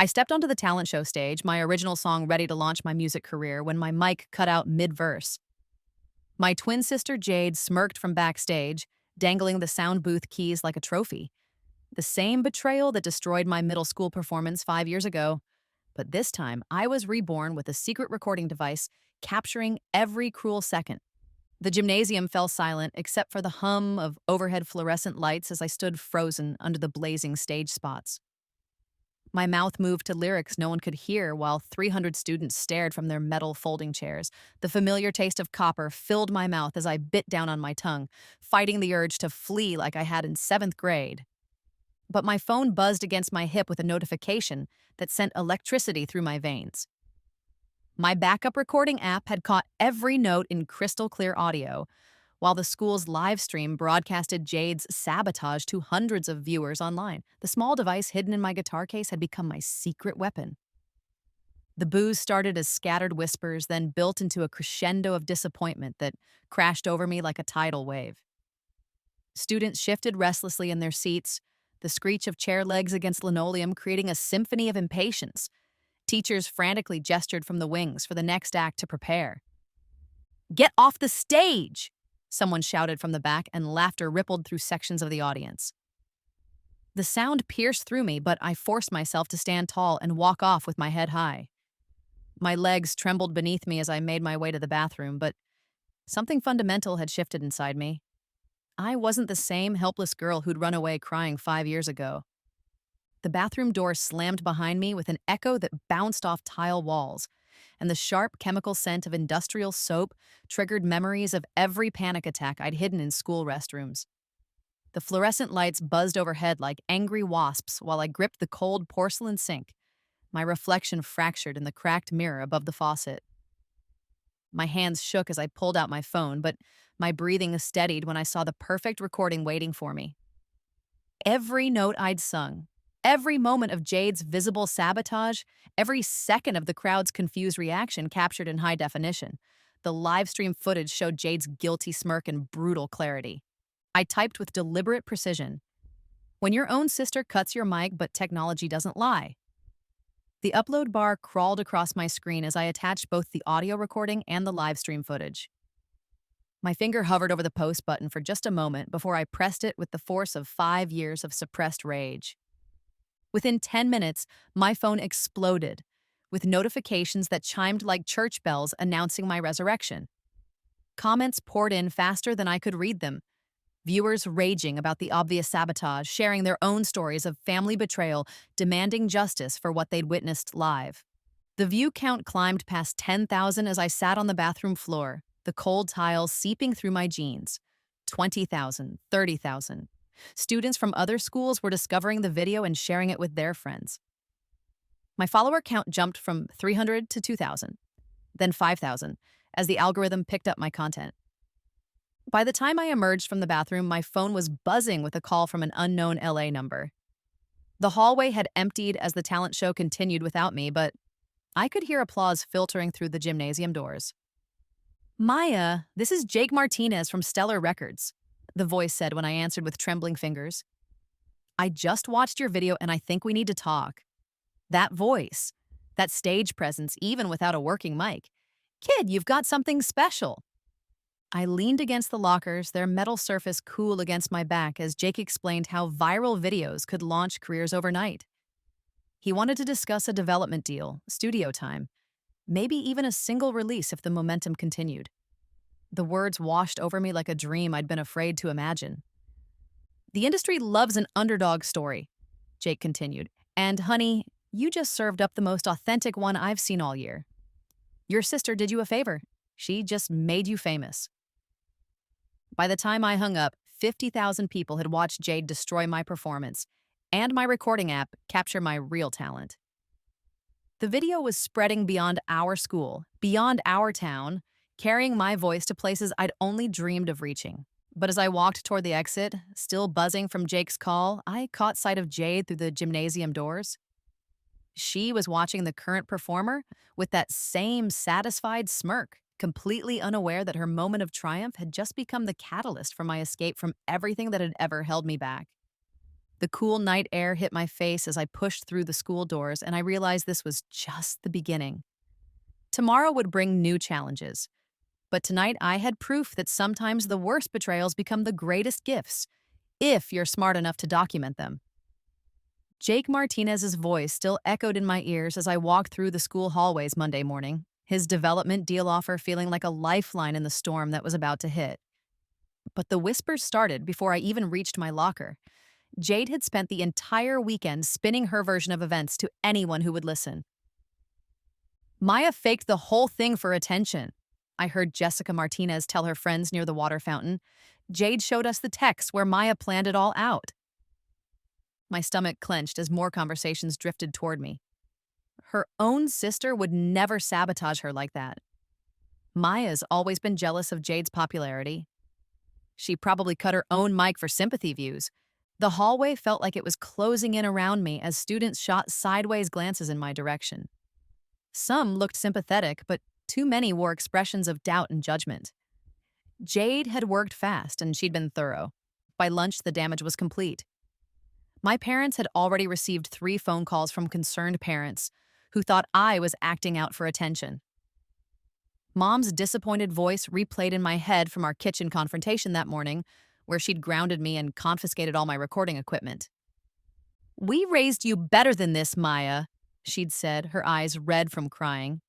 I stepped onto the talent show stage, my original song ready to launch my music career, when my mic cut out mid-verse. My twin sister Jade smirked from backstage, dangling the sound booth keys like a trophy. The same betrayal that destroyed my middle school performance 5 years ago. But this time, I was reborn with a secret recording device capturing every cruel second. The gymnasium fell silent except for the hum of overhead fluorescent lights as I stood frozen under the blazing stage spots. My mouth moved to lyrics no one could hear while 300 students stared from their metal folding chairs. The familiar taste of copper filled my mouth as I bit down on my tongue, fighting the urge to flee like I had in 7th grade. But my phone buzzed against my hip with a notification that sent electricity through my veins. My backup recording app had caught every note in crystal clear audio, while the school's live stream broadcasted Jade's sabotage to hundreds of viewers online. The small device hidden in my guitar case had become my secret weapon. The boos started as scattered whispers, then built into a crescendo of disappointment that crashed over me like a tidal wave. Students shifted restlessly in their seats, the screech of chair legs against linoleum creating a symphony of impatience. Teachers frantically gestured from the wings for the next act to prepare. "Get off the stage!" someone shouted from the back, and laughter rippled through sections of the audience. The sound pierced through me, but I forced myself to stand tall and walk off with my head high. My legs trembled beneath me as I made my way to the bathroom, but something fundamental had shifted inside me. I wasn't the same helpless girl who'd run away crying 5 years ago. The bathroom door slammed behind me with an echo that bounced off tile walls, and the sharp chemical scent of industrial soap triggered memories of every panic attack I'd hidden in school restrooms. The fluorescent lights buzzed overhead like angry wasps while I gripped the cold porcelain sink, my reflection fractured in the cracked mirror above the faucet. My hands shook as I pulled out my phone, but my breathing steadied when I saw the perfect recording waiting for me. Every note I'd sung, every moment of Jade's visible sabotage, every second of the crowd's confused reaction captured in high definition. The live stream footage showed Jade's guilty smirk in brutal clarity. I typed with deliberate precision. "When your own sister cuts your mic, but technology doesn't lie." The upload bar crawled across my screen as I attached both the audio recording and the live stream footage. My finger hovered over the post button for just a moment before I pressed it with the force of 5 years of suppressed rage. Within 10 minutes, my phone exploded, with notifications that chimed like church bells announcing my resurrection. Comments poured in faster than I could read them. Viewers raging about the obvious sabotage, sharing their own stories of family betrayal, demanding justice for what they'd witnessed live. The view count climbed past 10,000 as I sat on the bathroom floor, the cold tiles seeping through my jeans. 20,000, 30,000. Students from other schools were discovering the video and sharing it with their friends. My follower count jumped from 300 to 2,000, then 5,000, as the algorithm picked up my content. By the time I emerged from the bathroom, my phone was buzzing with a call from an unknown LA number. The hallway had emptied as the talent show continued without me, but I could hear applause filtering through the gymnasium doors. "Maya, this is Jake Martinez from Stellar Records," the voice said when I answered with trembling fingers. "I just watched your video and I think we need to talk." That voice, that stage presence, even without a working mic. "Kid, you've got something special." I leaned against the lockers, their metal surface cool against my back as Jake explained how viral videos could launch careers overnight. He wanted to discuss a development deal, studio time, maybe even a single release if the momentum continued. The words washed over me like a dream I'd been afraid to imagine. "The industry loves an underdog story," Jake continued. "And, honey, you just served up the most authentic one I've seen all year. Your sister did you a favor. She just made you famous." By the time I hung up, 50,000 people had watched Jade destroy my performance, and my recording app capture my real talent. The video was spreading beyond our school, beyond our town, carrying my voice to places I'd only dreamed of reaching. But as I walked toward the exit, still buzzing from Jake's call, I caught sight of Jade through the gymnasium doors. She was watching the current performer with that same satisfied smirk, completely unaware that her moment of triumph had just become the catalyst for my escape from everything that had ever held me back. The cool night air hit my face as I pushed through the school doors, and I realized this was just the beginning. Tomorrow would bring new challenges, but tonight I had proof that sometimes the worst betrayals become the greatest gifts, if you're smart enough to document them. Jake Martinez's voice still echoed in my ears as I walked through the school hallways Monday morning, his development deal offer feeling like a lifeline in the storm that was about to hit. But the whispers started before I even reached my locker. Jade had spent the entire weekend spinning her version of events to anyone who would listen. Maya faked the whole thing for attention, I heard Jessica Martinez tell her friends near the water fountain. Jade showed us the text where Maya planned it all out. My stomach clenched as more conversations drifted toward me. Her own sister would never sabotage her like that. Maya's always been jealous of Jade's popularity. She probably cut her own mic for sympathy views. The hallway felt like it was closing in around me as students shot sideways glances in my direction. Some looked sympathetic, but too many wore expressions of doubt and judgment. Jade had worked fast and she'd been thorough. By lunch, the damage was complete. My parents had already received 3 phone calls from concerned parents who thought I was acting out for attention. Mom's disappointed voice replayed in my head from our kitchen confrontation that morning, where she'd grounded me and confiscated all my recording equipment. "We raised you better than this, Maya," she'd said, her eyes red from crying.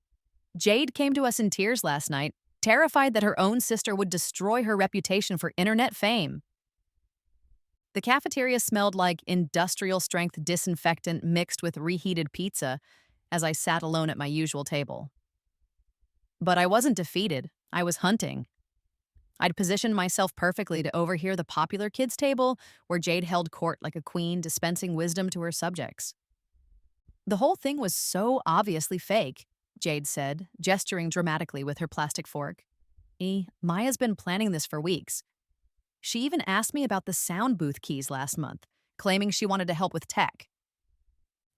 Jade came to us in tears last night, terrified that her own sister would destroy her reputation for internet fame. The cafeteria smelled like industrial-strength disinfectant mixed with reheated pizza as I sat alone at my usual table. But I wasn't defeated. I was hunting. I'd positioned myself perfectly to overhear the popular kids' table where Jade held court like a queen, dispensing wisdom to her subjects. "The whole thing was so obviously fake," Jade said, gesturing dramatically with her plastic fork. Maya's been planning this for weeks. She even asked me about the sound booth keys last month, claiming she wanted to help with tech.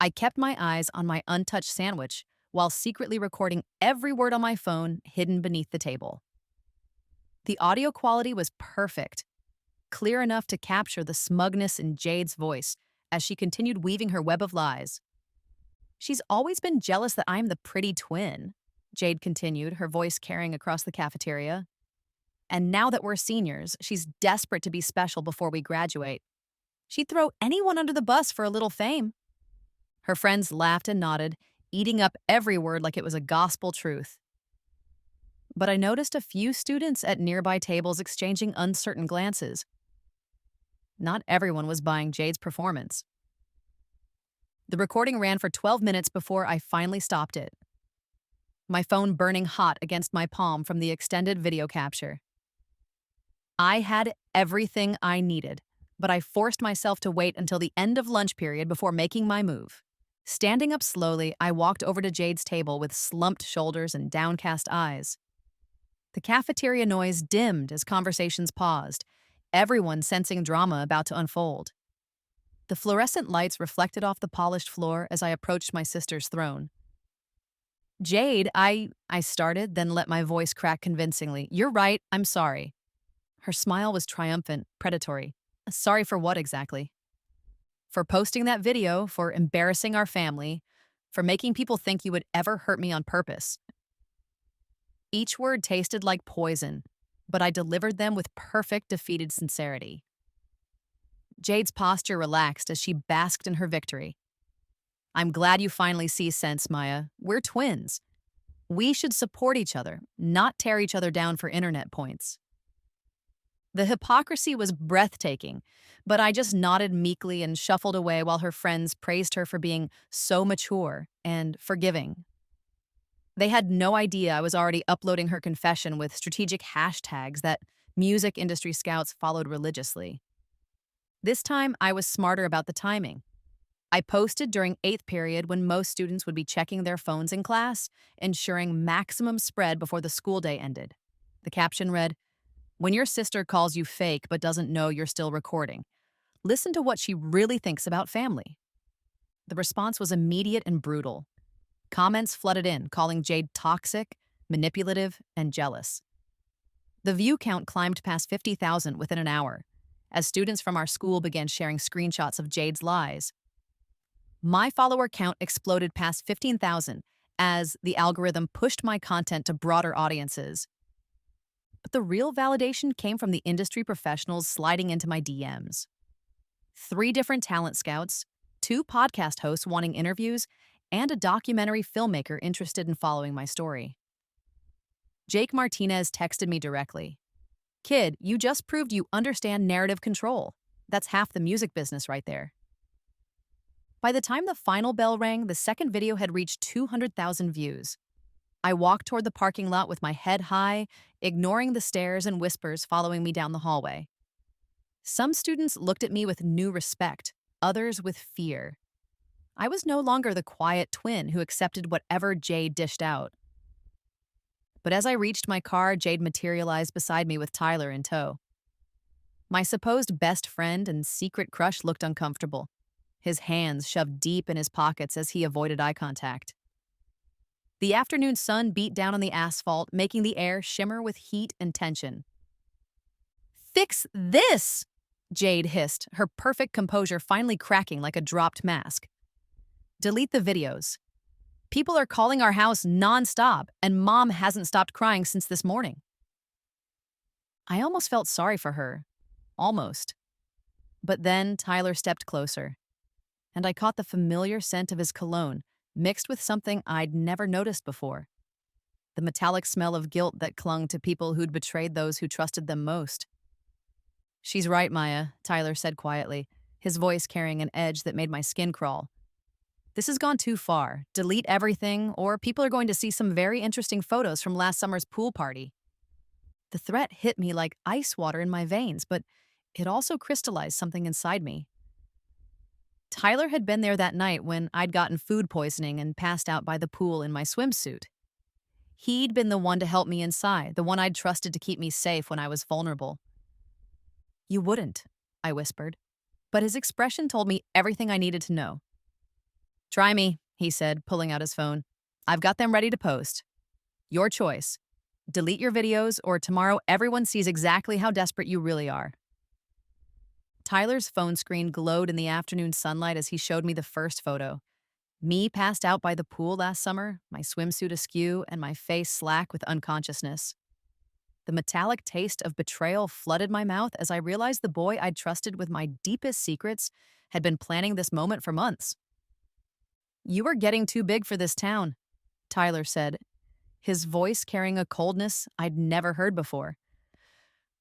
I kept my eyes on my untouched sandwich while secretly recording every word on my phone hidden beneath the table. The audio quality was perfect, clear enough to capture the smugness in Jade's voice as she continued weaving her web of lies. "She's always been jealous that I'm the pretty twin," Jade continued, her voice carrying across the cafeteria. "And now that we're seniors, she's desperate to be special before we graduate. She'd throw anyone under the bus for a little fame." Her friends laughed and nodded, eating up every word like it was a gospel truth. But I noticed a few students at nearby tables exchanging uncertain glances. Not everyone was buying Jade's performance. The recording ran for 12 minutes before I finally stopped it, my phone burning hot against my palm from the extended video capture. I had everything I needed, but I forced myself to wait until the end of lunch period before making my move. Standing up slowly, I walked over to Jade's table with slumped shoulders and downcast eyes. The cafeteria noise dimmed as conversations paused, everyone sensing drama about to unfold. The fluorescent lights reflected off the polished floor as I approached my sister's throne. "Jade, I started, then let my voice crack convincingly. "You're right, I'm sorry." Her smile was triumphant, predatory. "Sorry for what exactly?" "For posting that video, for embarrassing our family, for making people think you would ever hurt me on purpose." Each word tasted like poison, but I delivered them with perfect defeated sincerity. Jade's posture relaxed as she basked in her victory. "I'm glad you finally see sense, Maya. We're twins. We should support each other, not tear each other down for internet points." The hypocrisy was breathtaking, but I just nodded meekly and shuffled away while her friends praised her for being so mature and forgiving. They had no idea I was already uploading her confession with strategic hashtags that music industry scouts followed religiously. This time, I was smarter about the timing. I posted during 8th period when most students would be checking their phones in class, ensuring maximum spread before the school day ended. The caption read, "When your sister calls you fake but doesn't know you're still recording, listen to what she really thinks about family." The response was immediate and brutal. Comments flooded in, calling Jade toxic, manipulative, and jealous. The view count climbed past 50,000 within an hour, as students from our school began sharing screenshots of Jade's lies. My follower count exploded past 15,000 as the algorithm pushed my content to broader audiences. But the real validation came from the industry professionals sliding into my DMs. 3 different talent scouts, 2 podcast hosts wanting interviews, and a documentary filmmaker interested in following my story. Jake Martinez texted me directly. "Kid, you just proved you understand narrative control. That's half the music business right there." By the time the final bell rang, the second video had reached 200,000 views. I walked toward the parking lot with my head high, ignoring the stares and whispers following me down the hallway. Some students looked at me with new respect, others with fear. I was no longer the quiet twin who accepted whatever Jade dished out. But as I reached my car, Jade materialized beside me with Tyler in tow. My supposed best friend and secret crush looked uncomfortable, his hands shoved deep in his pockets as he avoided eye contact. The afternoon sun beat down on the asphalt, making the air shimmer with heat and tension. "Fix this!" Jade hissed, her perfect composure finally cracking like a dropped mask. "Delete the videos. People are calling our house nonstop, and Mom hasn't stopped crying since this morning." I almost felt sorry for her. Almost. But then Tyler stepped closer, and I caught the familiar scent of his cologne, mixed with something I'd never noticed before. The metallic smell of guilt that clung to people who'd betrayed those who trusted them most. "She's right, Maya," Tyler said quietly, his voice carrying an edge that made my skin crawl. "This has gone too far. Delete everything, or people are going to see some very interesting photos from last summer's pool party." The threat hit me like ice water in my veins, but it also crystallized something inside me. Tyler had been there that night when I'd gotten food poisoning and passed out by the pool in my swimsuit. He'd been the one to help me inside, the one I'd trusted to keep me safe when I was vulnerable. "You wouldn't," I whispered, but his expression told me everything I needed to know. "Try me," he said, pulling out his phone. "I've got them ready to post. Your choice. Delete your videos, or tomorrow everyone sees exactly how desperate you really are." Tyler's phone screen glowed in the afternoon sunlight as he showed me the first photo. Me passed out by the pool last summer, my swimsuit askew, and my face slack with unconsciousness. The metallic taste of betrayal flooded my mouth as I realized the boy I'd trusted with my deepest secrets had been planning this moment for months. "You are getting too big for this town," Tyler said, his voice carrying a coldness I'd never heard before.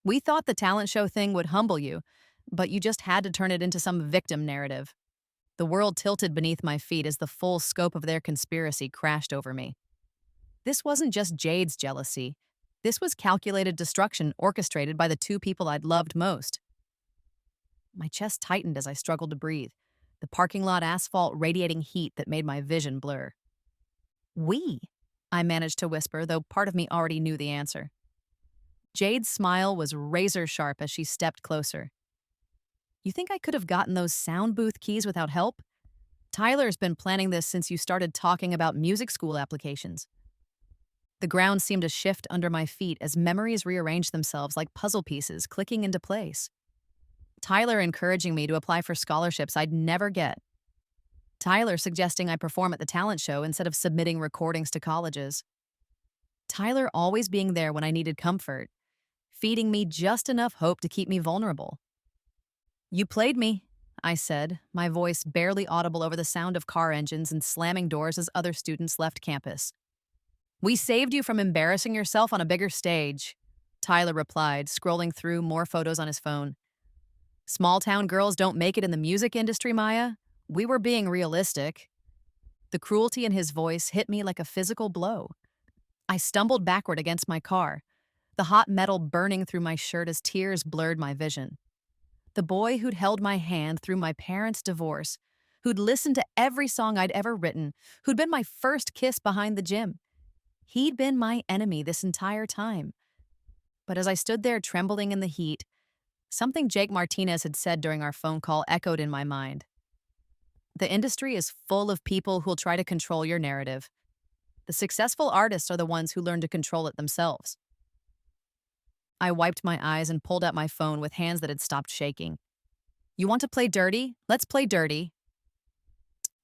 "We thought the talent show thing would humble you, but you just had to turn it into some victim narrative." The world tilted beneath my feet as the full scope of their conspiracy crashed over me. This wasn't just Jade's jealousy. This was calculated destruction orchestrated by the 2 people I'd loved most. My chest tightened as I struggled to breathe, the parking lot asphalt radiating heat that made my vision blur. "We," I managed to whisper, though part of me already knew the answer. Jade's smile was razor sharp as she stepped closer. "You think I could have gotten those sound booth keys without help? Tyler's been planning this since you started talking about music school applications." The ground seemed to shift under my feet as memories rearranged themselves like puzzle pieces clicking into place. Tyler encouraging me to apply for scholarships I'd never get. Tyler suggesting I perform at the talent show instead of submitting recordings to colleges. Tyler always being there when I needed comfort, feeding me just enough hope to keep me vulnerable. "You played me," I said, my voice barely audible over the sound of car engines and slamming doors as other students left campus. "We saved you from embarrassing yourself on a bigger stage," Tyler replied, scrolling through more photos on his phone. "Small-town girls don't make it in the music industry, Maya. We were being realistic." The cruelty in his voice hit me like a physical blow. I stumbled backward against my car, the hot metal burning through my shirt as tears blurred my vision. The boy who'd held my hand through my parents' divorce, who'd listened to every song I'd ever written, who'd been my first kiss behind the gym. He'd been my enemy this entire time. But as I stood there trembling in the heat, something Jake Martinez had said during our phone call echoed in my mind. "The industry is full of people who'll try to control your narrative. The successful artists are the ones who learn to control it themselves." I wiped my eyes and pulled out my phone with hands that had stopped shaking. You want to play dirty? Let's play dirty.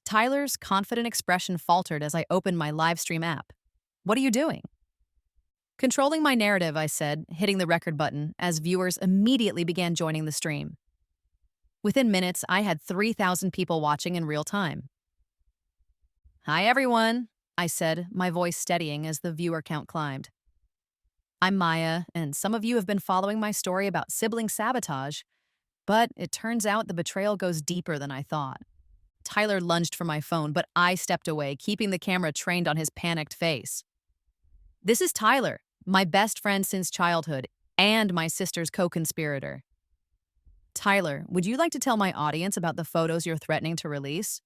Tyler's confident expression faltered as I opened my live stream app. What are you doing? Controlling my narrative, I said, hitting the record button as viewers immediately began joining the stream. Within minutes, I had 3,000 people watching in real time. Hi, everyone, I said, my voice steadying as the viewer count climbed. I'm Maya, and some of you have been following my story about sibling sabotage, but it turns out the betrayal goes deeper than I thought. Tyler lunged for my phone, but I stepped away, keeping the camera trained on his panicked face. This is Tyler, my best friend since childhood, and my sister's co-conspirator. Tyler, would you like to tell my audience about the photos you're threatening to release?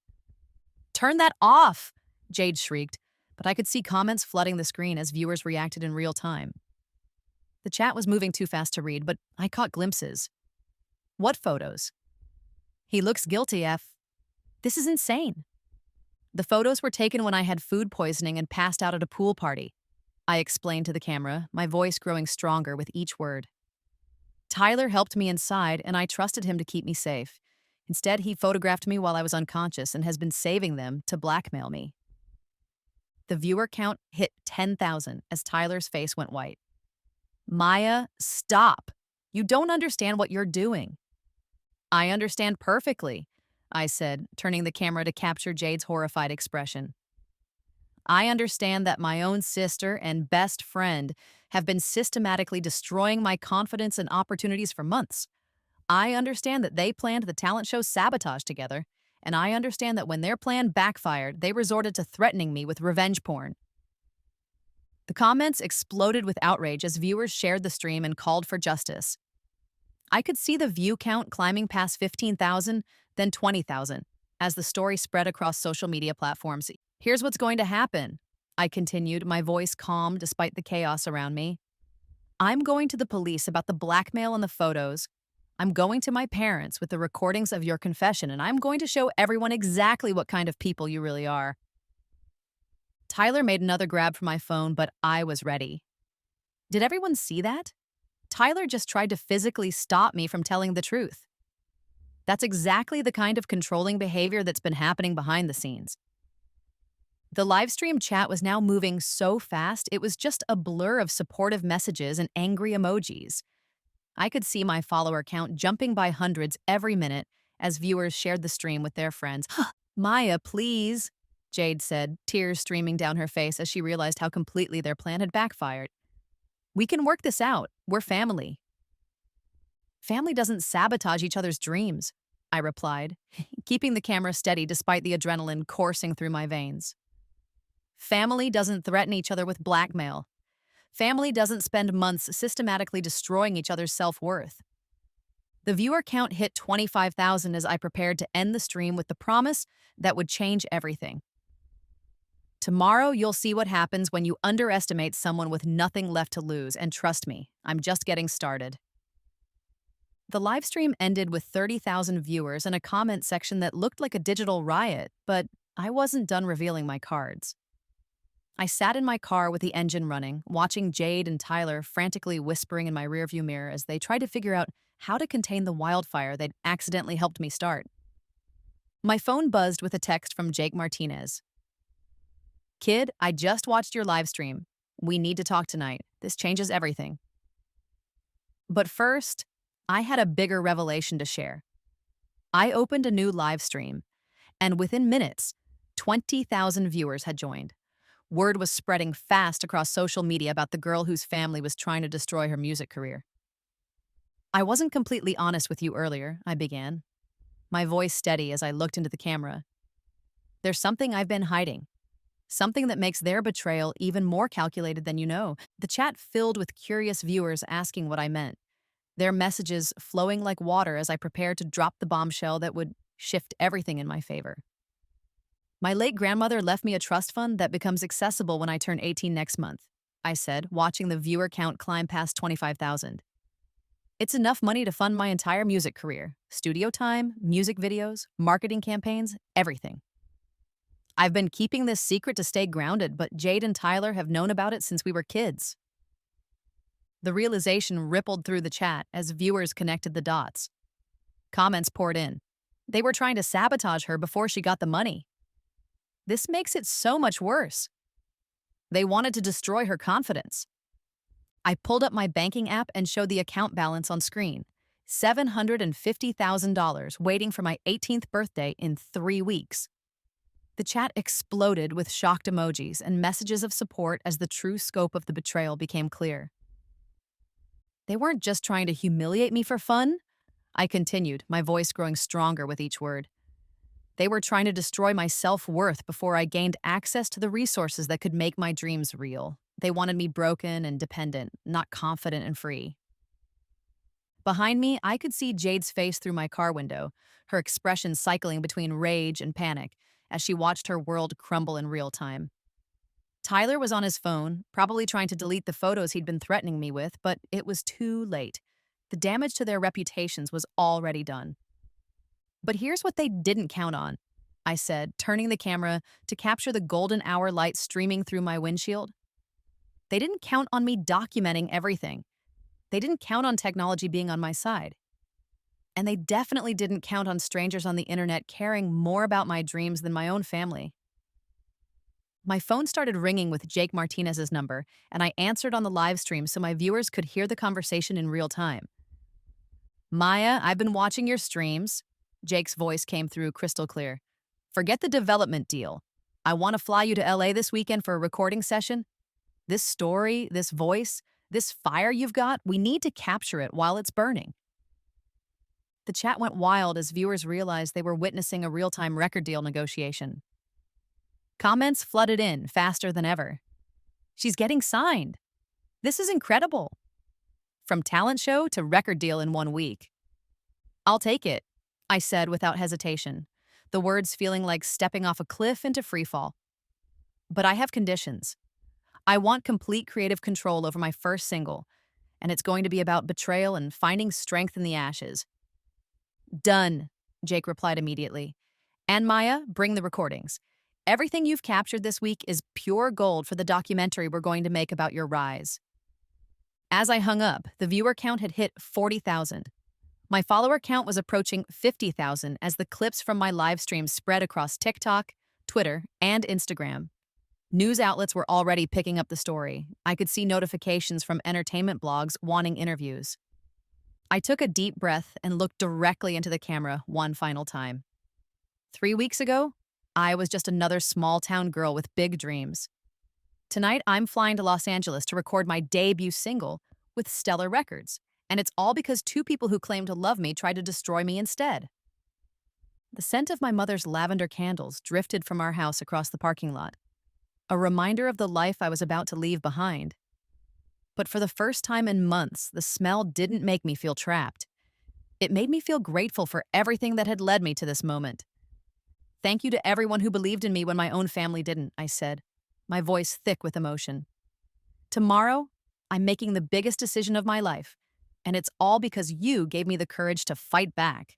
Turn that off, Jade shrieked, but I could see comments flooding the screen as viewers reacted in real time. The chat was moving too fast to read, but I caught glimpses. What photos? He looks guilty, F. This is insane. The photos were taken when I had food poisoning and passed out at a pool party. I explained to the camera, my voice growing stronger with each word. Tyler helped me inside, and I trusted him to keep me safe. Instead, he photographed me while I was unconscious and has been saving them to blackmail me. The viewer count hit 10,000 as Tyler's face went white. Maya, stop. You don't understand what you're doing. I understand perfectly, I said, turning the camera to capture Jade's horrified expression. I understand that my own sister and best friend have been systematically destroying my confidence and opportunities for months. I understand that they planned the talent show Sabotage together, and I understand that when their plan backfired, they resorted to threatening me with revenge porn. The comments exploded with outrage as viewers shared the stream and called for justice. I could see the view count climbing past 15,000, then 20,000, as the story spread across social media platforms. Here's what's going to happen, I continued, my voice calm despite the chaos around me. I'm going to the police about the blackmail and the photos. I'm going to my parents with the recordings of your confession, and I'm going to show everyone exactly what kind of people you really are. Tyler made another grab for my phone, but I was ready. Did everyone see that? Tyler just tried to physically stop me from telling the truth. That's exactly the kind of controlling behavior that's been happening behind the scenes. The livestream chat was now moving so fast, it was just a blur of supportive messages and angry emojis. I could see my follower count jumping by hundreds every minute as viewers shared the stream with their friends. Maya, please, Jade said, tears streaming down her face as she realized how completely their plan had backfired. We can work this out. We're family. Family doesn't sabotage each other's dreams, I replied, keeping the camera steady despite the adrenaline coursing through my veins. Family doesn't threaten each other with blackmail. Family doesn't spend months systematically destroying each other's self-worth. The viewer count hit 25,000 as I prepared to end the stream with the promise that would change everything. Tomorrow, you'll see what happens when you underestimate someone with nothing left to lose, and trust me, I'm just getting started. The livestream ended with 30,000 viewers and a comment section that looked like a digital riot, but I wasn't done revealing my cards. I sat in my car with the engine running, watching Jade and Tyler frantically whispering in my rearview mirror as they tried to figure out how to contain the wildfire they'd accidentally helped me start. My phone buzzed with a text from Jake Martinez. Kid, I just watched your live stream. We need to talk tonight. This changes everything. But first, I had a bigger revelation to share. I opened a new live stream, and within minutes, 20,000 viewers had joined. Word was spreading fast across social media about the girl whose family was trying to destroy her music career. I wasn't completely honest with you earlier, I began, my voice steady as I looked into the camera. There's something I've been hiding. Something that makes their betrayal even more calculated than you know. The chat filled with curious viewers asking what I meant, their messages flowing like water as I prepared to drop the bombshell that would shift everything in my favor. My late grandmother left me a trust fund that becomes accessible when I turn 18 next month, I said, watching the viewer count climb past 25,000. It's enough money to fund my entire music career, studio time, music videos, marketing campaigns, everything. I've been keeping this secret to stay grounded, but Jade and Tyler have known about it since we were kids. The realization rippled through the chat as viewers connected the dots. Comments poured in. They were trying to sabotage her before she got the money. This makes it so much worse. They wanted to destroy her confidence. I pulled up my banking app and showed the account balance on screen. $750,000 waiting for my 18th birthday in 3 weeks. The chat exploded with shocked emojis and messages of support as the true scope of the betrayal became clear. They weren't just trying to humiliate me for fun, I continued, my voice growing stronger with each word. They were trying to destroy my self-worth before I gained access to the resources that could make my dreams real. They wanted me broken and dependent, not confident and free. Behind me, I could see Jade's face through my car window, her expression cycling between rage and panic as she watched her world crumble in real time. Tyler was on his phone, probably trying to delete the photos he'd been threatening me with, but it was too late. The damage to their reputations was already done. But here's what they didn't count on, I said, turning the camera to capture the golden hour light streaming through my windshield. They didn't count on me documenting everything. They didn't count on technology being on my side. And they definitely didn't count on strangers on the internet caring more about my dreams than my own family. My phone started ringing with Jake Martinez's number, and I answered on the live stream so my viewers could hear the conversation in real time. Maya, I've been watching your streams. Jake's voice came through crystal clear. Forget the development deal. I want to fly you to LA this weekend for a recording session. This story, this voice, this fire you've got, we need to capture it while it's burning. The chat went wild as viewers realized they were witnessing a real-time record deal negotiation. Comments flooded in faster than ever. She's getting signed. This is incredible. From talent show to record deal in 1 week. I'll take it, I said without hesitation, the words feeling like stepping off a cliff into freefall. But I have conditions. I want complete creative control over my first single, and it's going to be about betrayal and finding strength in the ashes. Done, Jake replied immediately. And Maya, bring the recordings. Everything you've captured this week is pure gold for the documentary we're going to make about your rise. As I hung up, the viewer count had hit 40,000. My follower count was approaching 50,000 as the clips from my live stream spread across TikTok, Twitter, and Instagram. News outlets were already picking up the story. I could see notifications from entertainment blogs wanting interviews. I took a deep breath and looked directly into the camera one final time. 3 weeks ago, I was just another small-town girl with big dreams. Tonight, I'm flying to Los Angeles to record my debut single with stellar records, and it's all because 2 people who claim to love me tried to destroy me instead. The scent of my mother's lavender candles drifted from our house across the parking lot, a reminder of the life I was about to leave behind. But for the first time in months, the smell didn't make me feel trapped. It made me feel grateful for everything that had led me to this moment. Thank you to everyone who believed in me when my own family didn't, I said, my voice thick with emotion. Tomorrow, I'm making the biggest decision of my life, and it's all because you gave me the courage to fight back.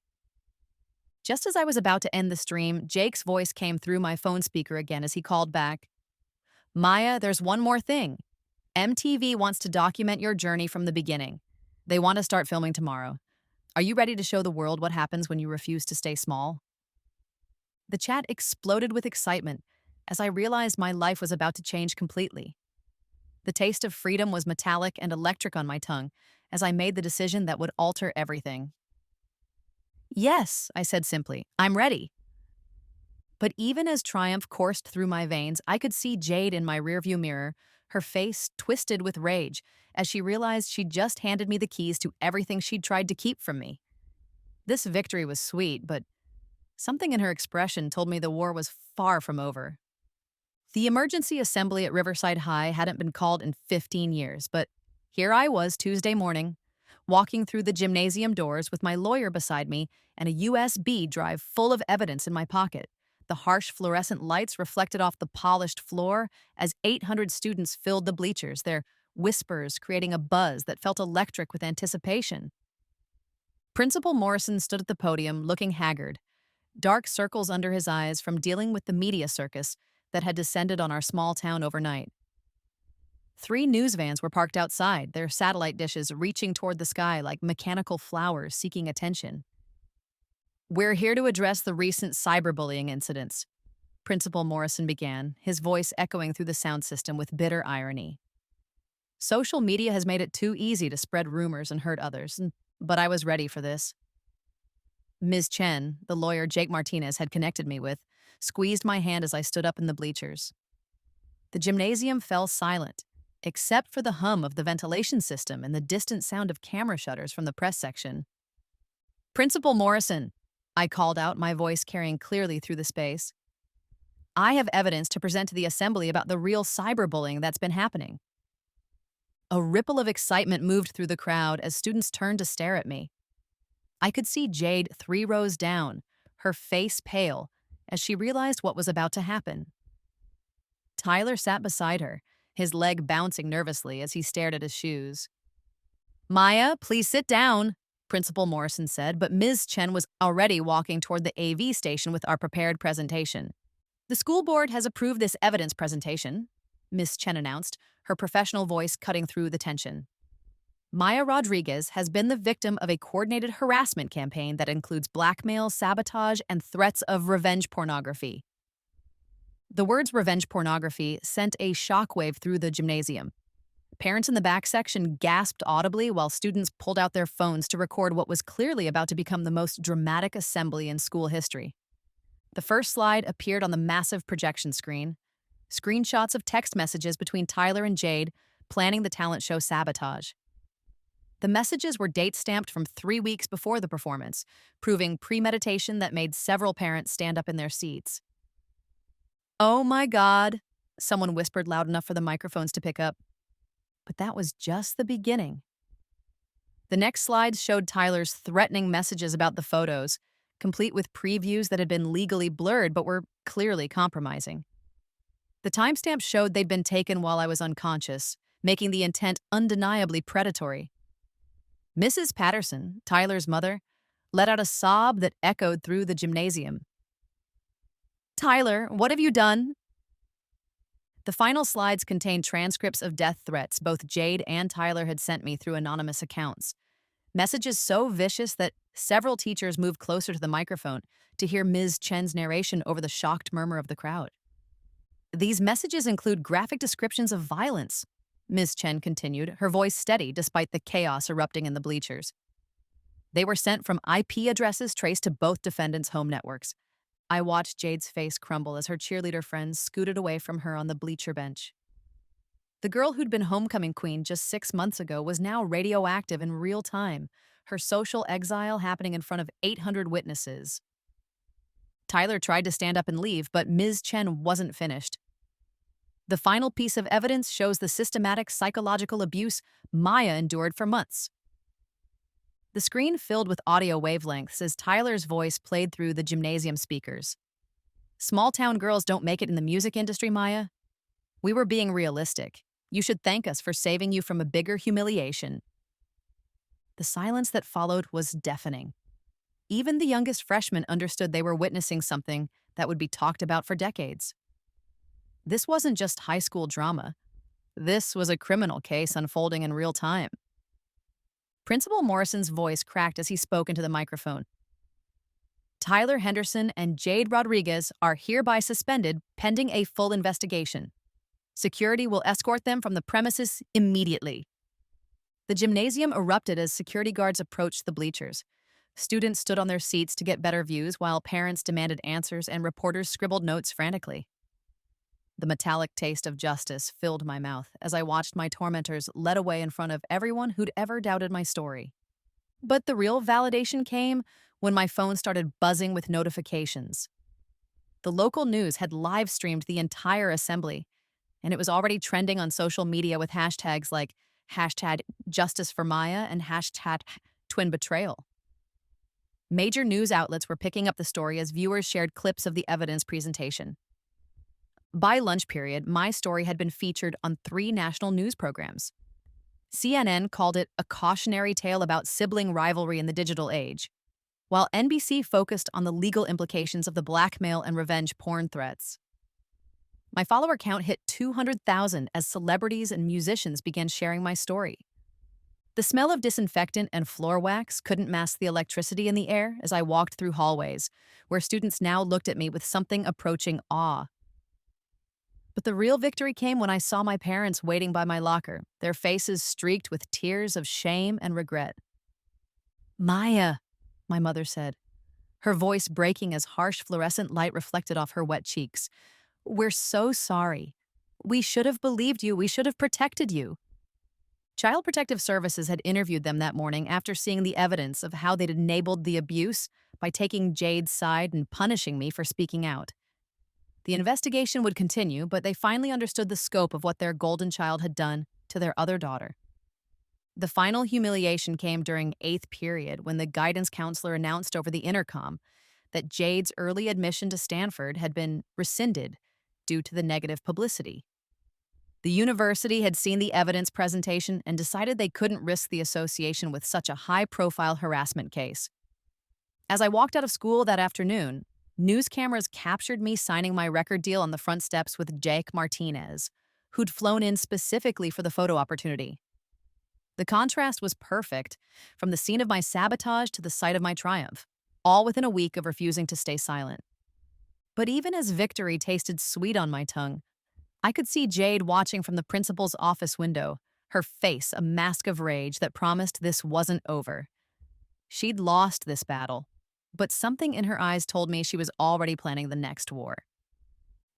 Just as I was about to end the stream, Jake's voice came through my phone speaker again as he called back. Maya, there's one more thing. MTV wants to document your journey from the beginning. They want to start filming tomorrow. Are you ready to show the world what happens when you refuse to stay small? The chat exploded with excitement as I realized my life was about to change completely. The taste of freedom was metallic and electric on my tongue as I made the decision that would alter everything. Yes, I said simply, I'm ready. But even as triumph coursed through my veins, I could see Jade in my rearview mirror, her face twisted with rage as she realized she'd just handed me the keys to everything she'd tried to keep from me. This victory was sweet, but something in her expression told me the war was far from over. The emergency assembly at Riverside High hadn't been called in 15 years, but here I was Tuesday morning, walking through the gymnasium doors with my lawyer beside me and a USB drive full of evidence in my pocket. The harsh fluorescent lights reflected off the polished floor as 800 students filled the bleachers, their whispers creating a buzz that felt electric with anticipation. Principal Morrison stood at the podium looking haggard, dark circles under his eyes from dealing with the media circus that had descended on our small town overnight. Three news vans were parked outside, their satellite dishes reaching toward the sky like mechanical flowers seeking attention. "We're here to address the recent cyberbullying incidents," Principal Morrison began, his voice echoing through the sound system with bitter irony. "Social media has made it too easy to spread rumors and hurt others, but I was ready for this." Ms. Chen, the lawyer Jake Martinez had connected me with, squeezed my hand as I stood up in the bleachers. The gymnasium fell silent, except for the hum of the ventilation system and the distant sound of camera shutters from the press section. "Principal Morrison," I called out, my voice carrying clearly through the space. "I have evidence to present to the assembly about the real cyberbullying that's been happening." A ripple of excitement moved through the crowd as students turned to stare at me. I could see Jade 3 rows down, her face pale, as she realized what was about to happen. Tyler sat beside her, his leg bouncing nervously as he stared at his shoes. "Maya, please sit down," Principal Morrison said, but Ms. Chen was already walking toward the AV station with our prepared presentation. "The school board has approved this evidence presentation," Ms. Chen announced, her professional voice cutting through the tension. "Maya Rodriguez has been the victim of a coordinated harassment campaign that includes blackmail, sabotage, and threats of revenge pornography." The words revenge pornography sent a shockwave through the gymnasium. Parents in the back section gasped audibly while students pulled out their phones to record what was clearly about to become the most dramatic assembly in school history. The first slide appeared on the massive projection screen. Screenshots of text messages between Tyler and Jade planning the talent show Sabotage. The messages were date-stamped from 3 weeks before the performance, proving premeditation that made several parents stand up in their seats. "Oh my God," someone whispered loud enough for the microphones to pick up. But that was just the beginning. The next slides showed Tyler's threatening messages about the photos, complete with previews that had been legally blurred but were clearly compromising. The timestamp showed they'd been taken while I was unconscious, making the intent undeniably predatory. Mrs. Patterson, Tyler's mother, let out a sob that echoed through the gymnasium. "Tyler, what have you done?" The final slides contained transcripts of death threats both Jade and Tyler had sent me through anonymous accounts. Messages so vicious that several teachers moved closer to the microphone to hear Ms. Chen's narration over the shocked murmur of the crowd. "These messages include graphic descriptions of violence," Ms. Chen continued, her voice steady despite the chaos erupting in the bleachers. "They were sent from IP addresses traced to both defendants' home networks." I watched Jade's face crumble as her cheerleader friends scooted away from her on the bleacher bench. The girl who'd been homecoming queen just 6 months ago was now radioactive in real time, her social exile happening in front of 800 witnesses. Tyler tried to stand up and leave, but Ms. Chen wasn't finished. "The final piece of evidence shows the systematic psychological abuse Maya endured for months." The screen filled with audio wavelengths as Tyler's voice played through the gymnasium speakers. "Small-town girls don't make it in the music industry, Maya. We were being realistic. You should thank us for saving you from a bigger humiliation." The silence that followed was deafening. Even the youngest freshmen understood they were witnessing something that would be talked about for decades. This wasn't just high school drama. This was a criminal case unfolding in real time. Principal Morrison's voice cracked as he spoke into the microphone. "Tyler Henderson and Jade Rodriguez are hereby suspended pending a full investigation. Security will escort them from the premises immediately." The gymnasium erupted as security guards approached the bleachers. Students stood on their seats to get better views while parents demanded answers and reporters scribbled notes frantically. The metallic taste of justice filled my mouth as I watched my tormentors led away in front of everyone who'd ever doubted my story. But the real validation came when my phone started buzzing with notifications. The local news had live-streamed the entire assembly, and it was already trending on social media with hashtags like hashtag Justice for Maya and hashtag Twin Betrayal. Major news outlets were picking up the story as viewers shared clips of the evidence presentation. By lunch period, my story had been featured on 3 national news programs. CNN called it a cautionary tale about sibling rivalry in the digital age, while NBC focused on the legal implications of the blackmail and revenge porn threats. My follower count hit 200,000 as celebrities and musicians began sharing my story. The smell of disinfectant and floor wax couldn't mask the electricity in the air as I walked through hallways, where students now looked at me with something approaching awe. But the real victory came when I saw my parents waiting by my locker, their faces streaked with tears of shame and regret. Maya, my mother said, her voice breaking as harsh fluorescent light reflected off her wet cheeks. We're so sorry. We should have believed you. We should have protected you. Child Protective Services had interviewed them that morning after seeing the evidence of how they'd enabled the abuse by taking Jade's side and punishing me for speaking out. The investigation would continue, but they finally understood the scope of what their golden child had done to their other daughter. The final humiliation came during 8th period when the guidance counselor announced over the intercom that Jade's early admission to Stanford had been rescinded due to the negative publicity. The university had seen the evidence presentation and decided they couldn't risk the association with such a high-profile harassment case. As I walked out of school that afternoon, news cameras captured me signing my record deal on the front steps with Jake Martinez, who'd flown in specifically for the photo opportunity. The contrast was perfect, from the scene of my sabotage to the site of my triumph, all within a week of refusing to stay silent. But even as victory tasted sweet on my tongue, I could see Jade watching from the principal's office window, her face a mask of rage that promised this wasn't over. She'd lost this battle, but something in her eyes told me she was already planning the next war.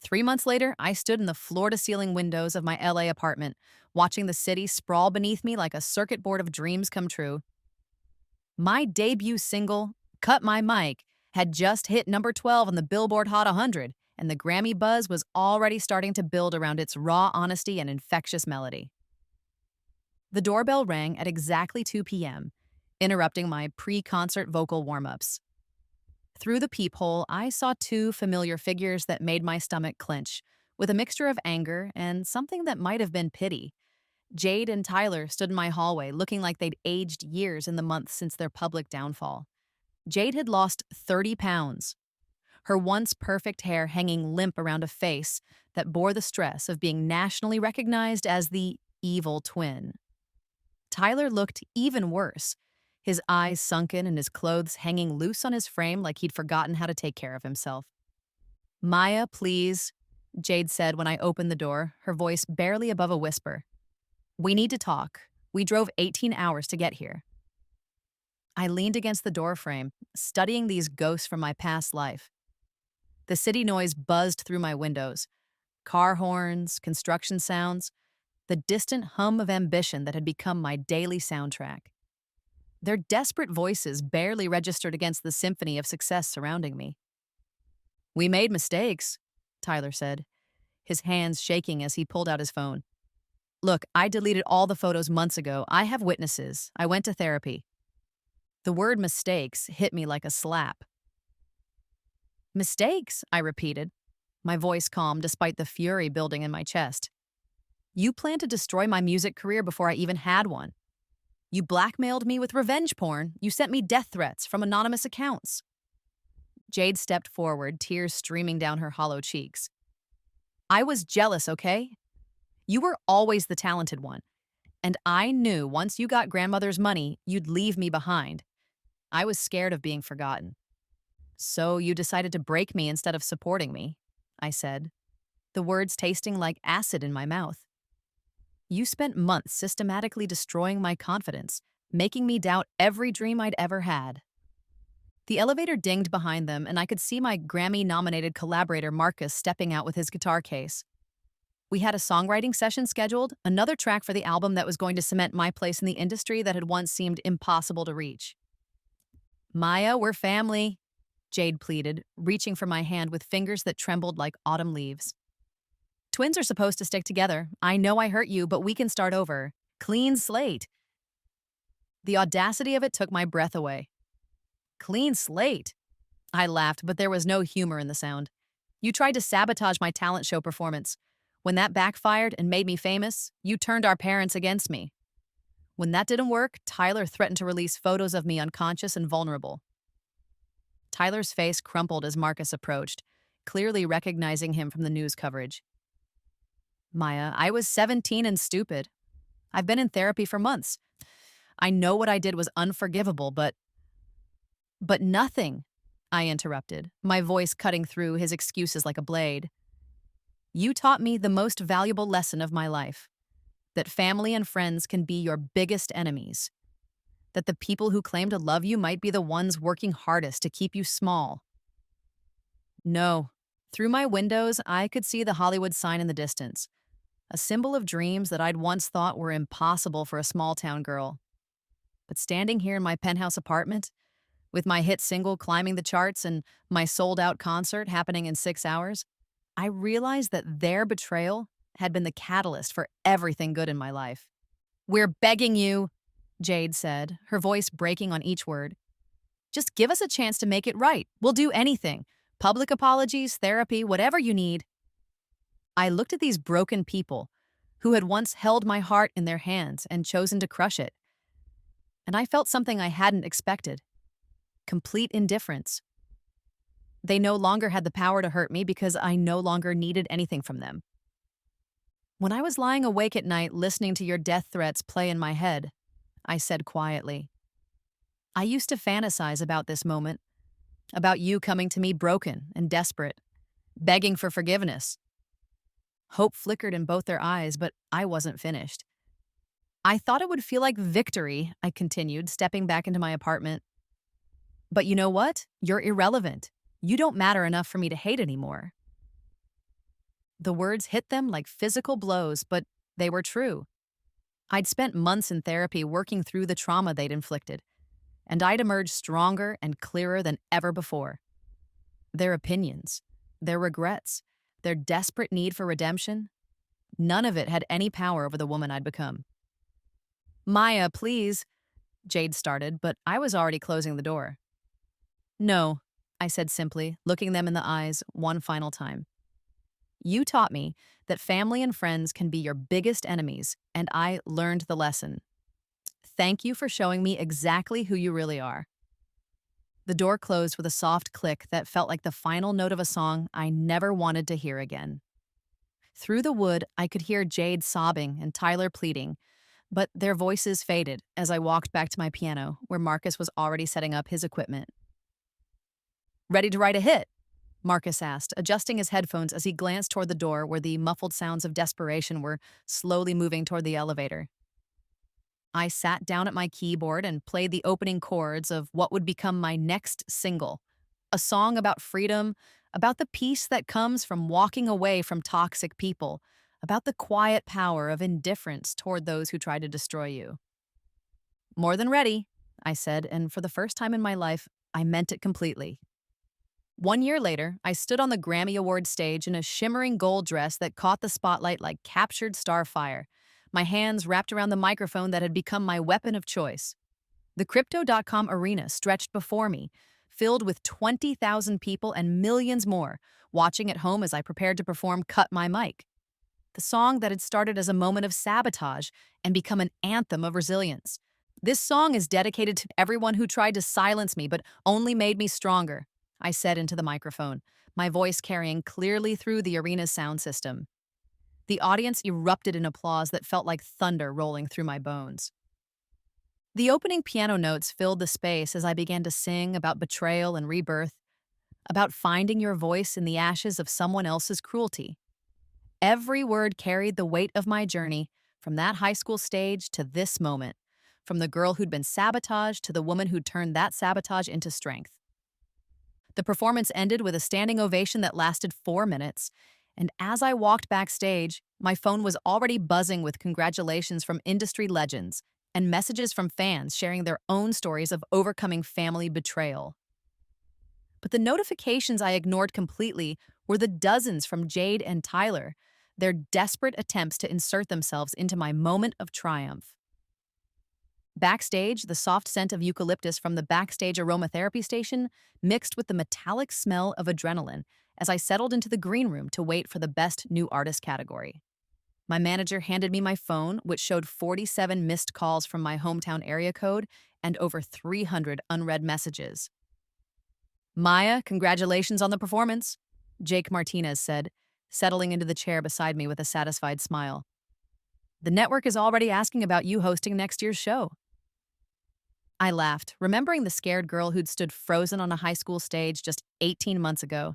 3 months later, I stood in the floor-to-ceiling windows of my LA apartment, watching the city sprawl beneath me like a circuit board of dreams come true. My debut single, Cut My Mic, had just hit number 12 on the Billboard Hot 100, and the Grammy buzz was already starting to build around its raw honesty and infectious melody. The doorbell rang at exactly 2 p.m., interrupting my pre-concert vocal warm-ups. Through the peephole, I saw two familiar figures that made my stomach clench, with a mixture of anger and something that might have been pity. Jade and Tyler stood in my hallway, looking like they'd aged years in the months since their public downfall. Jade had lost 30 pounds, her once perfect hair hanging limp around a face that bore the stress of being nationally recognized as the evil twin. Tyler looked even worse, his eyes sunken and his clothes hanging loose on his frame like he'd forgotten how to take care of himself. Maya, please, Jade said when I opened the door, her voice barely above a whisper. We need to talk. We drove 18 hours to get here. I leaned against the doorframe, studying these ghosts from my past life. The city noise buzzed through my windows. Car horns, construction sounds, the distant hum of ambition that had become my daily soundtrack. Their desperate voices barely registered against the symphony of success surrounding me. We made mistakes, Tyler said, his hands shaking as he pulled out his phone. Look, I deleted all the photos months ago. I have witnesses. I went to therapy. The word mistakes hit me like a slap. Mistakes, I repeated, my voice calm despite the fury building in my chest. You planned to destroy my music career before I even had one. You blackmailed me with revenge porn. You sent me death threats from anonymous accounts. Jade stepped forward, tears streaming down her hollow cheeks. I was jealous, okay? You were always the talented one, and I knew once you got grandmother's money, you'd leave me behind. I was scared of being forgotten. So you decided to break me instead of supporting me, I said, the words tasting like acid in my mouth. You spent months systematically destroying my confidence, making me doubt every dream I'd ever had. The elevator dinged behind them, and I could see my Grammy-nominated collaborator Marcus stepping out with his guitar case. We had a songwriting session scheduled, another track for the album that was going to cement my place in the industry that had once seemed impossible to reach. Maya, we're family, Jade pleaded, reaching for my hand with fingers that trembled like autumn leaves. Twins are supposed to stick together. I know I hurt you, but we can start over. Clean slate. The audacity of it took my breath away. Clean slate. I laughed, but there was no humor in the sound. You tried to sabotage my talent show performance. When that backfired and made me famous, you turned our parents against me. When that didn't work, Tyler threatened to release photos of me unconscious and vulnerable. Tyler's face crumpled as Marcus approached, clearly recognizing him from the news coverage. Maya, I was 17 and stupid. I've been in therapy for months. I know what I did was unforgivable, but nothing, I interrupted, my voice cutting through his excuses like a blade. You taught me the most valuable lesson of my life, that family and friends can be your biggest enemies, that the people who claim to love you might be the ones working hardest to keep you small. No. Through my windows, I could see the Hollywood sign in the distance, a symbol of dreams that I'd once thought were impossible for a small town girl. But standing here in my penthouse apartment, with my hit single climbing the charts and my sold out concert happening in 6 hours, I realized that their betrayal had been the catalyst for everything good in my life. We're begging you, Jade said, her voice breaking on each word. Just give us a chance to make it right. We'll do anything. Public apologies, therapy, whatever you need. I looked at these broken people who had once held my heart in their hands and chosen to crush it. And I felt something I hadn't expected. Complete indifference. They no longer had the power to hurt me because I no longer needed anything from them. When I was lying awake at night listening to your death threats play in my head, I said quietly, I used to fantasize about this moment, about you coming to me broken and desperate, begging for forgiveness. Hope flickered in both their eyes, but I wasn't finished. I thought it would feel like victory, I continued, stepping back into my apartment. But you know what? You're irrelevant. You don't matter enough for me to hate anymore. The words hit them like physical blows, but they were true. I'd spent months in therapy working through the trauma they'd inflicted, and I'd emerged stronger and clearer than ever before. Their opinions, their regrets, their desperate need for redemption, none of it had any power over the woman I'd become. Maya, please, Jade started, but I was already closing the door. No, I said simply, looking them in the eyes one final time. You taught me that family and friends can be your biggest enemies, and I learned the lesson. Thank you for showing me exactly who you really are. The door closed with a soft click that felt like the final note of a song I never wanted to hear again. Through the wood, I could hear Jade sobbing and Tyler pleading, but their voices faded as I walked back to my piano, where Marcus was already setting up his equipment. Ready to write a hit? Marcus asked, adjusting his headphones as he glanced toward the door where the muffled sounds of desperation were slowly moving toward the elevator. I sat down at my keyboard and played the opening chords of what would become my next single, a song about freedom, about the peace that comes from walking away from toxic people, about the quiet power of indifference toward those who try to destroy you. More than ready, I said, and for the first time in my life, I meant it completely. 1 year later, I stood on the Grammy Award stage in a shimmering gold dress that caught the spotlight like captured starfire, my hands wrapped around the microphone that had become my weapon of choice. The Crypto.com arena stretched before me, filled with 20,000 people and millions more, watching at home as I prepared to perform Cut My Mic. The song that had started as a moment of sabotage and become an anthem of resilience. This song is dedicated to everyone who tried to silence me but only made me stronger, I said into the microphone, my voice carrying clearly through the arena's sound system. The audience erupted in applause that felt like thunder rolling through my bones. The opening piano notes filled the space as I began to sing about betrayal and rebirth, about finding your voice in the ashes of someone else's cruelty. Every word carried the weight of my journey from that high school stage to this moment, from the girl who'd been sabotaged to the woman who'd turned that sabotage into strength. The performance ended with a standing ovation that lasted 4 minutes, and as I walked backstage, my phone was already buzzing with congratulations from industry legends and messages from fans sharing their own stories of overcoming family betrayal. But the notifications I ignored completely were the dozens from Jade and Tyler, their desperate attempts to insert themselves into my moment of triumph. Backstage, the soft scent of eucalyptus from the backstage aromatherapy station mixed with the metallic smell of adrenaline as I settled into the green room to wait for the Best New Artist category. My manager handed me my phone, which showed 47 missed calls from my hometown area code and over 300 unread messages. Maya, congratulations on the performance, Jake Martinez said, settling into the chair beside me with a satisfied smile. The network is already asking about you hosting next year's show. I laughed, remembering the scared girl who'd stood frozen on a high school stage just 18 months ago.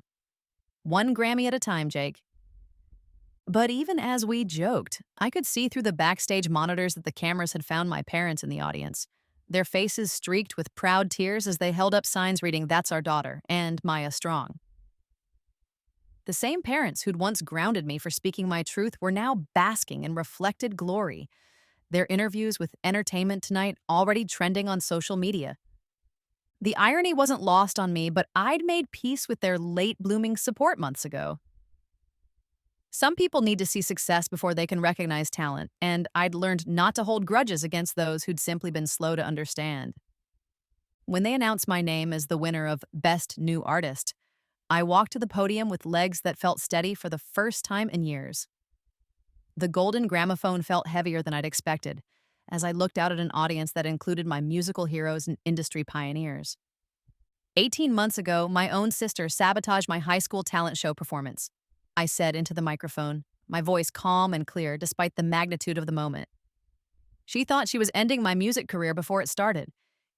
One Grammy at a time, Jake. But even as we joked, I could see through the backstage monitors that the cameras had found my parents in the audience. Their faces streaked with proud tears as they held up signs reading, "That's our daughter," and "Maya Strong." The same parents who'd once grounded me for speaking my truth were now basking in reflected glory, their interviews with Entertainment Tonight already trending on social media. The irony wasn't lost on me, but I'd made peace with their late blooming support months ago. Some people need to see success before they can recognize talent, and I'd learned not to hold grudges against those who'd simply been slow to understand. When they announced my name as the winner of Best New Artist, I walked to the podium with legs that felt steady for the first time in years. The golden gramophone felt heavier than I'd expected as I looked out at an audience that included my musical heroes and industry pioneers. 18 months ago, my own sister sabotaged my high school talent show performance, I said into the microphone, my voice calm and clear despite the magnitude of the moment. She thought she was ending my music career before it started.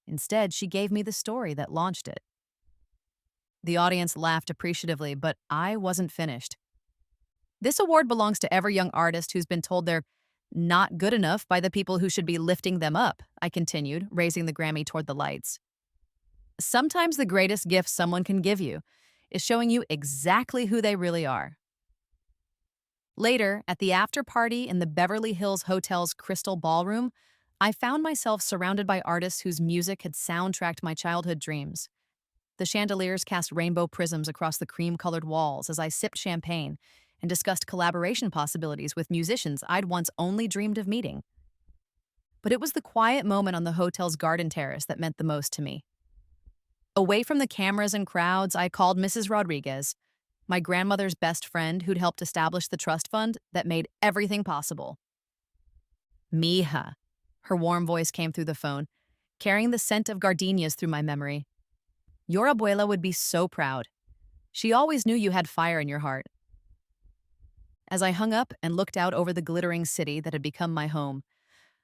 Instead, she gave me the story that launched it. The audience laughed appreciatively, but I wasn't finished. This award belongs to every young artist who's been told they're not good enough by the people who should be lifting them up, I continued, raising the Grammy toward the lights. Sometimes the greatest gift someone can give you is showing you exactly who they really are. Later, at the after party in the Beverly Hills Hotel's Crystal Ballroom, I found myself surrounded by artists whose music had soundtracked my childhood dreams. The chandeliers cast rainbow prisms across the cream-colored walls as I sipped champagne and discussed collaboration possibilities with musicians I'd once only dreamed of meeting. But it was the quiet moment on the hotel's garden terrace that meant the most to me. Away from the cameras and crowds, I called Mrs. Rodriguez, my grandmother's best friend who'd helped establish the trust fund that made everything possible. Mija, her warm voice came through the phone, carrying the scent of gardenias through my memory. Your abuela would be so proud. She always knew you had fire in your heart. As I hung up and looked out over the glittering city that had become my home,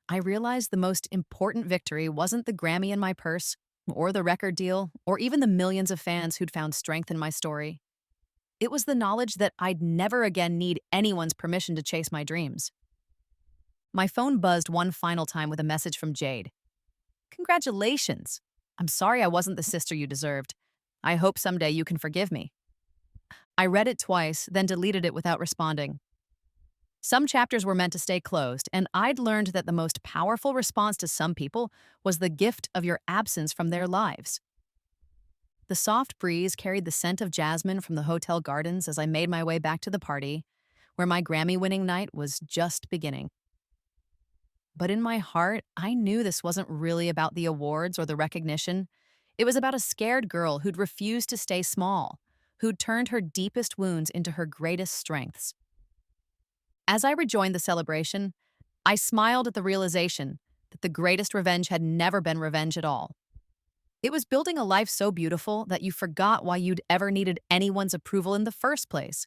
I realized the most important victory wasn't the Grammy in my purse, or the record deal, or even the millions of fans who'd found strength in my story. It was the knowledge that I'd never again need anyone's permission to chase my dreams. My phone buzzed one final time with a message from Jade. Congratulations! I'm sorry I wasn't the sister you deserved. I hope someday you can forgive me. I read it twice, then deleted it without responding. Some chapters were meant to stay closed, and I'd learned that the most powerful response to some people was the gift of your absence from their lives. The soft breeze carried the scent of jasmine from the hotel gardens as I made my way back to the party, where my Grammy-winning night was just beginning. But in my heart, I knew this wasn't really about the awards or the recognition. It was about a scared girl who'd refused to stay small, who'd turned her deepest wounds into her greatest strengths. As I rejoined the celebration, I smiled at the realization that the greatest revenge had never been revenge at all. It was building a life so beautiful that you forgot why you'd ever needed anyone's approval in the first place.